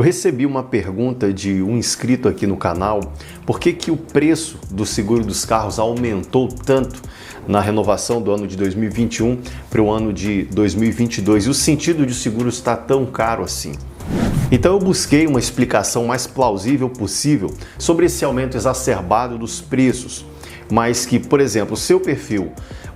Eu recebi uma pergunta de um inscrito aqui no canal, por que o preço do seguro dos carros aumentou tanto na renovação do ano de 2021 para o ano de 2022 e o sentido de seguro está tão caro assim. Então eu busquei uma explicação mais plausível possível sobre esse aumento exacerbado dos preços, mas que, por exemplo,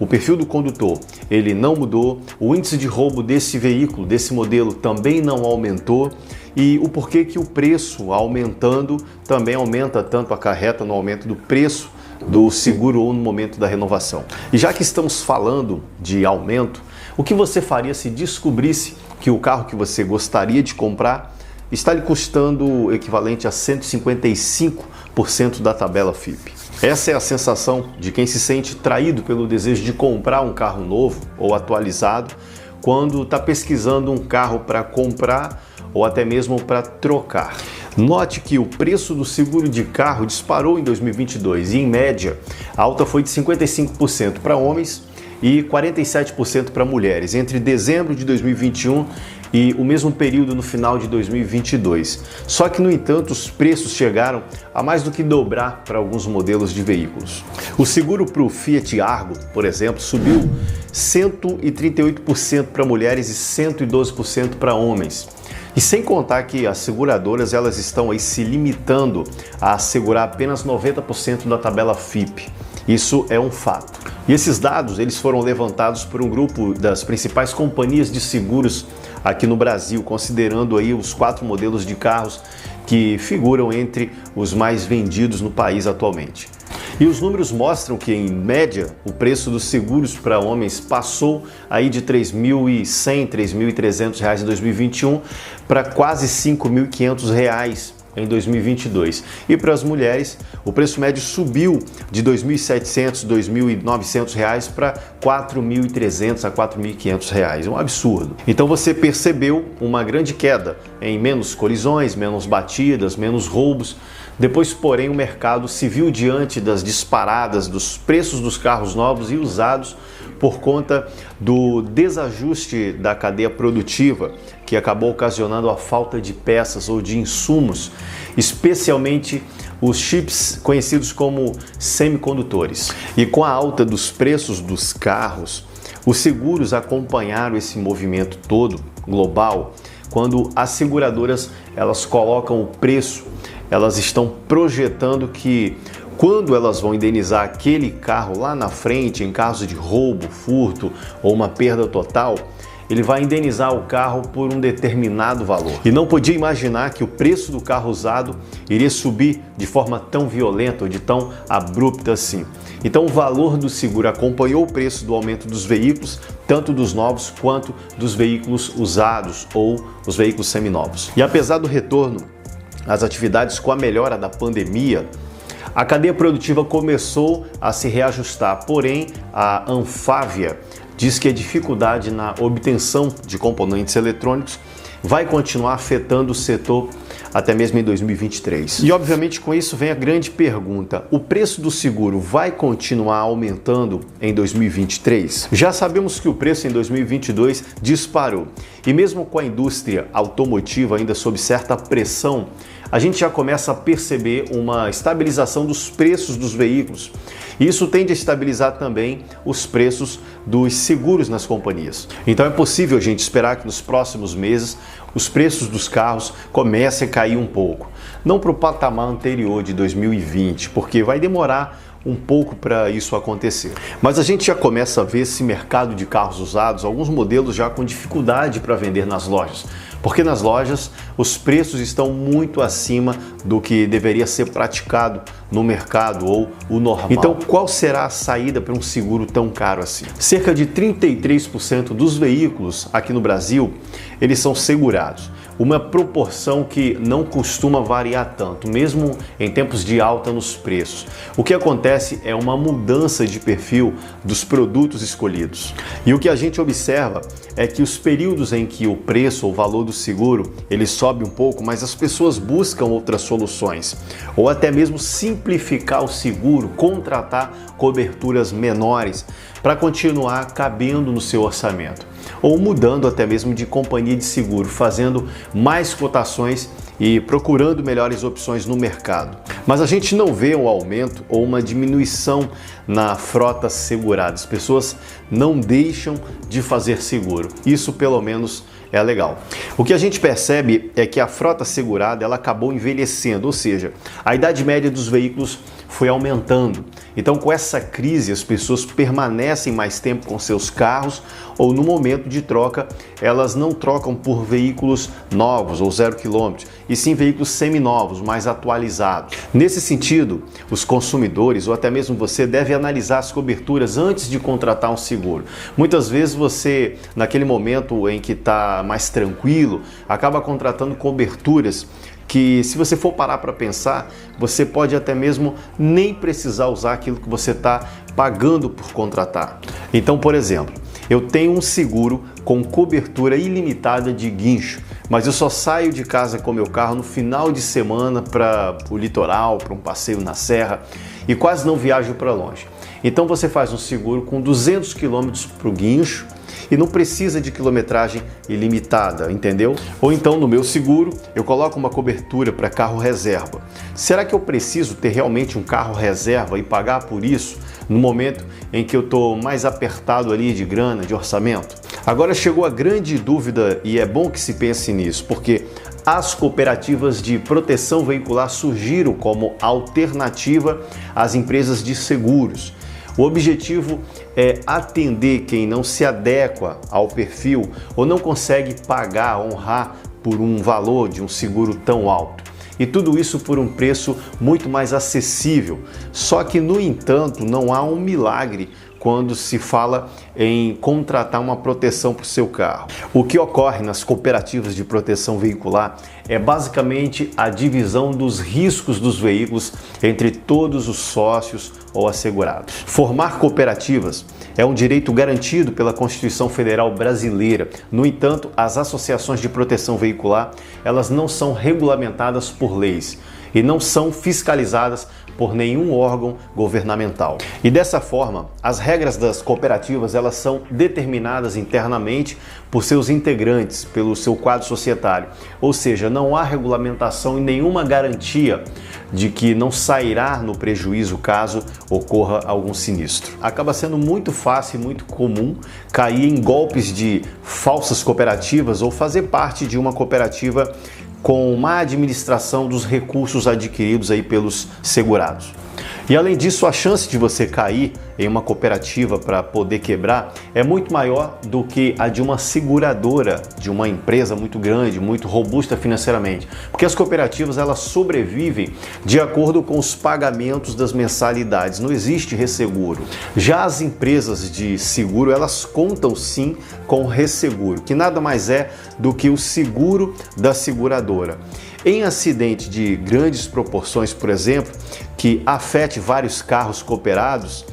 o perfil do condutor, ele não mudou, o índice de roubo desse veículo, desse modelo, também não aumentou, e o porquê que o preço aumentando também aumenta tanto, acarreta no aumento do preço do seguro ou no momento da renovação. E já que estamos falando de aumento, o que você faria se descobrisse que o carro que você gostaria de comprar está lhe custando o equivalente a 155% da tabela FIPE? Essa é a sensação de quem se sente traído pelo desejo de comprar um carro novo ou atualizado quando está pesquisando um carro para comprar ou até mesmo para trocar. Note que o preço do seguro de carro disparou em 2022 e, em média, a alta foi de 55% para homens e 47% para mulheres, entre dezembro de 2021 e o mesmo período no final de 2022. Só que, no entanto, os preços chegaram a mais do que dobrar para alguns modelos de veículos. O seguro para o Fiat Argo, por exemplo, subiu 138% para mulheres e 112% para homens. E sem contar que as seguradoras elas estão aí se limitando a assegurar apenas 90% da tabela FIPE. Isso é um fato. E esses dados eles foram levantados por um grupo das principais companhias de seguros aqui no Brasil, considerando aí os 4 modelos de carros que figuram entre os mais vendidos no país atualmente. E os números mostram que, em média, o preço dos seguros para homens passou aí de R$ 3.100, R$ 3.300 em 2021 para quase R$ 5.500 em 2022. E para as mulheres, o preço médio subiu de R$ 2.700, R$ 2.900 para R$ 4.300 a R$ 4.500. É um absurdo. Então você percebeu uma grande queda em menos colisões, menos batidas, menos roubos. Depois, porém, o mercado se viu diante das disparadas dos preços dos carros novos e usados por conta do desajuste da cadeia produtiva, que acabou ocasionando a falta de peças ou de insumos, especialmente os chips conhecidos como semicondutores. E com a alta dos preços dos carros, os seguros acompanharam esse movimento todo global. Quando as seguradoras elas colocam o preço, elas estão projetando que quando elas vão indenizar aquele carro lá na frente, em caso de roubo, furto ou uma perda total, ele vai indenizar o carro por um determinado valor. E não podia imaginar que o preço do carro usado iria subir de forma tão violenta ou de tão abrupta assim. Então o valor do seguro acompanhou o preço do aumento dos veículos, tanto dos novos quanto dos veículos usados ou os veículos seminovos. E apesar do retorno às atividades com a melhora da pandemia, a cadeia produtiva começou a se reajustar, porém a Anfávia diz que a dificuldade na obtenção de componentes eletrônicos vai continuar afetando o setor até mesmo em 2023. E obviamente com isso vem a grande pergunta: o preço do seguro vai continuar aumentando em 2023? Já sabemos que o preço em 2022 disparou e mesmo com a indústria automotiva ainda sob certa pressão, a gente já começa a perceber uma estabilização dos preços dos veículos. E isso tende a estabilizar também os preços dos seguros nas companhias. Então é possível a gente esperar que nos próximos meses os preços dos carros comecem a cair um pouco. Não para o patamar anterior de 2020, porque vai demorar um pouco para isso acontecer. Mas a gente já começa a ver esse mercado de carros usados, alguns modelos já com dificuldade para vender nas lojas. Porque nas lojas os preços estão muito acima do que deveria ser praticado no mercado ou o normal. Então qual será a saída para um seguro tão caro assim? Cerca de 33% dos veículos aqui no Brasil, eles são segurados. Uma proporção que não costuma variar tanto, mesmo em tempos de alta nos preços. O que acontece é uma mudança de perfil dos produtos escolhidos. E o que a gente observa é que os períodos em que o preço ou o valor do seguro ele sobe um pouco, mas as pessoas buscam outras soluções, ou até mesmo simplificar o seguro, contratar coberturas menores para continuar cabendo no seu orçamento, ou mudando até mesmo de companhia de seguro, fazendo mais cotações e procurando melhores opções no mercado. Mas a gente não vê um aumento ou uma diminuição na frota segurada. As pessoas não deixam de fazer seguro. Isso pelo menos é legal. O que a gente percebe é que a frota segurada ela acabou envelhecendo, ou seja, a idade média dos veículos foi aumentando. Então, com essa crise, as pessoas permanecem mais tempo com seus carros ou no momento de troca, elas não trocam por veículos novos ou 0 km, e sim veículos seminovos, mais atualizados. Nesse sentido, os consumidores ou até mesmo você deve analisar as coberturas antes de contratar um seguro. Muitas vezes você, naquele momento em que está mais tranquilo, acaba contratando coberturas que, se você for parar para pensar, você pode até mesmo nem precisar usar aquilo que você está pagando por contratar. Então, por exemplo, eu tenho um seguro com cobertura ilimitada de guincho, mas eu só saio de casa com meu carro no final de semana para o litoral, para um passeio na serra e quase não viajo para longe. Então você faz um seguro com 200 km para o guincho e não precisa de quilometragem ilimitada, entendeu? Ou então no meu seguro eu coloco uma cobertura para carro reserva. Será que eu preciso ter realmente um carro reserva e pagar por isso no momento em que eu estou mais apertado ali de grana, de orçamento? Agora chegou a grande dúvida e é bom que se pense nisso, porque as cooperativas de proteção veicular surgiram como alternativa às empresas de seguros. O objetivo é atender quem não se adequa ao perfil ou não consegue pagar, honrar por um valor de um seguro tão alto. E tudo isso por um preço muito mais acessível. Só que, no entanto, não há um milagre quando se fala em contratar uma proteção para o seu carro. O que ocorre nas cooperativas de proteção veicular é basicamente a divisão dos riscos dos veículos entre todos os sócios ou assegurados. Formar cooperativas é um direito garantido pela Constituição Federal Brasileira. No entanto, as associações de proteção veicular, elas não são regulamentadas por leis e não são fiscalizadas por nenhum órgão governamental. E dessa forma, as regras das cooperativas elas são determinadas internamente por seus integrantes, pelo seu quadro societário. Ou seja, não há regulamentação e nenhuma garantia de que não sairá no prejuízo caso ocorra algum sinistro. Acaba sendo muito fácil e muito comum cair em golpes de falsas cooperativas ou fazer parte de uma cooperativa com má administração dos recursos adquiridos aí pelos segurados. E além disso, a chance de você cair em uma cooperativa para poder quebrar é muito maior do que a de uma seguradora, de uma empresa muito grande, muito robusta financeiramente. Porque as cooperativas elas sobrevivem de acordo com os pagamentos das mensalidades, não existe resseguro. Já as empresas de seguro, elas contam sim com resseguro, que nada mais é do que o seguro da seguradora. Em acidente de grandes proporções, por exemplo, que afete vários carros cooperados,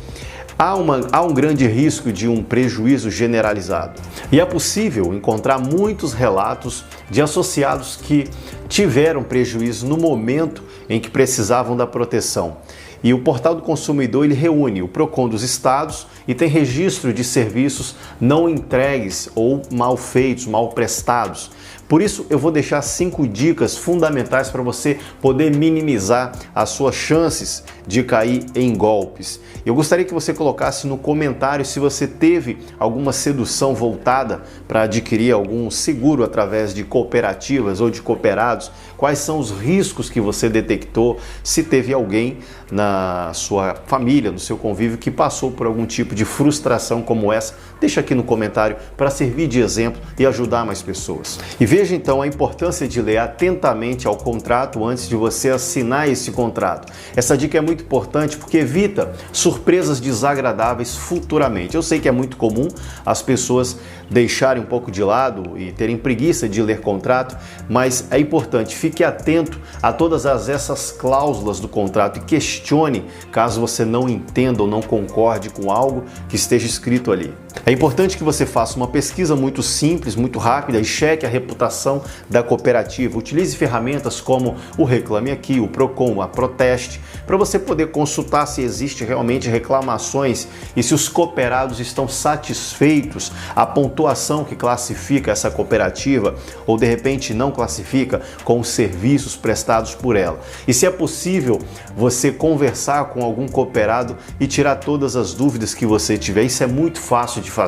há um grande risco de um prejuízo generalizado. E é possível encontrar muitos relatos de associados que tiveram prejuízo no momento em que precisavam da proteção. E o Portal do Consumidor ele reúne o PROCON dos estados e tem registro de serviços não entregues ou mal feitos, mal prestados. Por isso, eu vou deixar 5 dicas fundamentais para você poder minimizar as suas chances de cair em golpes. Eu gostaria que você colocasse no comentário se você teve alguma sedução voltada para adquirir algum seguro através de cooperativas ou de cooperados, quais são os riscos que você detectou, se teve alguém na sua família, no seu convívio, que passou por algum tipo de frustração como essa. Deixa aqui no comentário para servir de exemplo e ajudar mais pessoas. E veja então a importância de ler atentamente ao contrato antes de você assinar esse contrato. Essa dica é muito importante porque evita surpresas desagradáveis futuramente. Eu sei que é muito comum as pessoas deixarem um pouco de lado e terem preguiça de ler contrato, mas é importante, fique atento a todas essas cláusulas do contrato e questione caso você não entenda ou não concorde com algo que esteja escrito ali. É É importante que você faça uma pesquisa muito simples, muito rápida e cheque a reputação da cooperativa. Utilize ferramentas como o Reclame Aqui, o Procon, a Proteste, para você poder consultar se existe realmente reclamações e se os cooperados estão satisfeitos, a pontuação que classifica essa cooperativa ou de repente não classifica com os serviços prestados por ela. E se é possível você conversar com algum cooperado e tirar todas as dúvidas que você tiver, isso é muito fácil de fazer.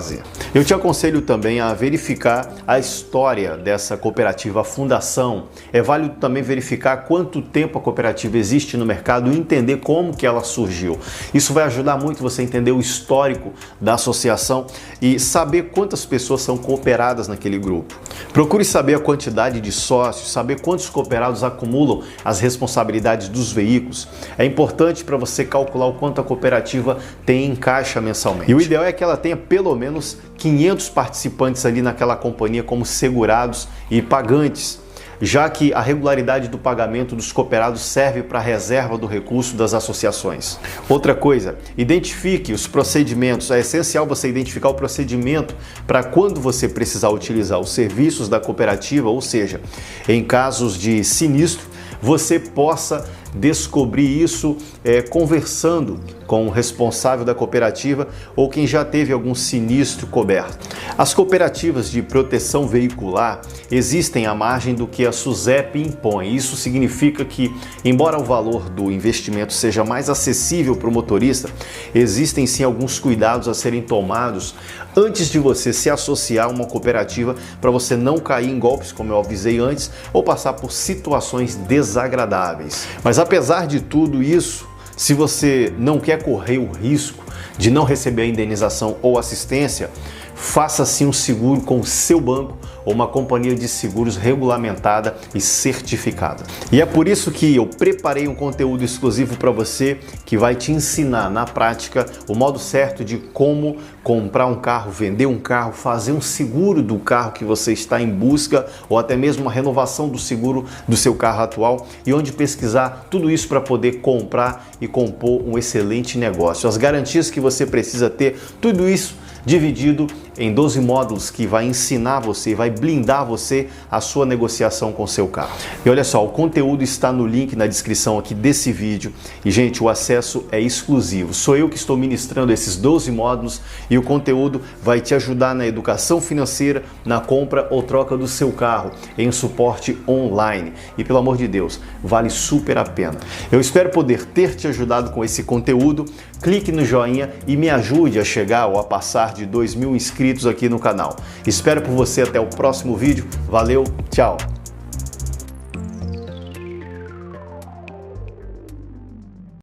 Eu te aconselho também a verificar a história dessa cooperativa, a fundação. É válido também verificar quanto tempo a cooperativa existe no mercado e entender como que ela surgiu. Isso vai ajudar muito você a entender o histórico da associação e saber quantas pessoas são cooperadas naquele grupo. Procure saber a quantidade de sócios, saber quantos cooperados acumulam as responsabilidades dos veículos. É importante para você calcular o quanto a cooperativa tem em caixa mensalmente. E o ideal é que ela tenha pelo menos 500 participantes ali naquela companhia como segurados e pagantes, já que a regularidade do pagamento dos cooperados serve para a reserva do recurso das associações. Outra coisa, identifique os procedimentos. É essencial você identificar o procedimento para quando você precisar utilizar os serviços da cooperativa, ou seja, em casos de sinistro, você possa descobrir isso conversando com o responsável da cooperativa ou quem já teve algum sinistro coberto. As cooperativas de proteção veicular existem à margem do que a SUSEP impõe. Isso significa que, embora o valor do investimento seja mais acessível para o motorista, existem sim alguns cuidados a serem tomados antes de você se associar a uma cooperativa para você não cair em golpes, como eu avisei antes, ou passar por situações desagradáveis. Mas apesar de tudo isso, se você não quer correr o risco de não receber a indenização ou assistência, faça sim um seguro com o seu banco ou uma companhia de seguros regulamentada e certificada. E é por isso que eu preparei um conteúdo exclusivo para você que vai te ensinar na prática o modo certo de como comprar um carro, vender um carro, fazer um seguro do carro que você está em busca ou até mesmo uma renovação do seguro do seu carro atual e onde pesquisar tudo isso para poder comprar e compor um excelente negócio. As garantias que você precisa ter, tudo isso dividido em 12 módulos que vai ensinar você, vai blindar você a sua negociação com o seu carro. E olha só, o conteúdo está no link na descrição aqui desse vídeo e, gente, o acesso é exclusivo. Sou eu que estou ministrando esses 12 módulos e o conteúdo vai te ajudar na educação financeira, na compra ou troca do seu carro, em suporte online. E, pelo amor de Deus, vale super a pena. Eu espero poder ter te ajudado com esse conteúdo. Clique no joinha e me ajude a chegar ou a passar de 2.000 inscritos aqui no canal. Espero por você até o próximo vídeo. Valeu, tchau!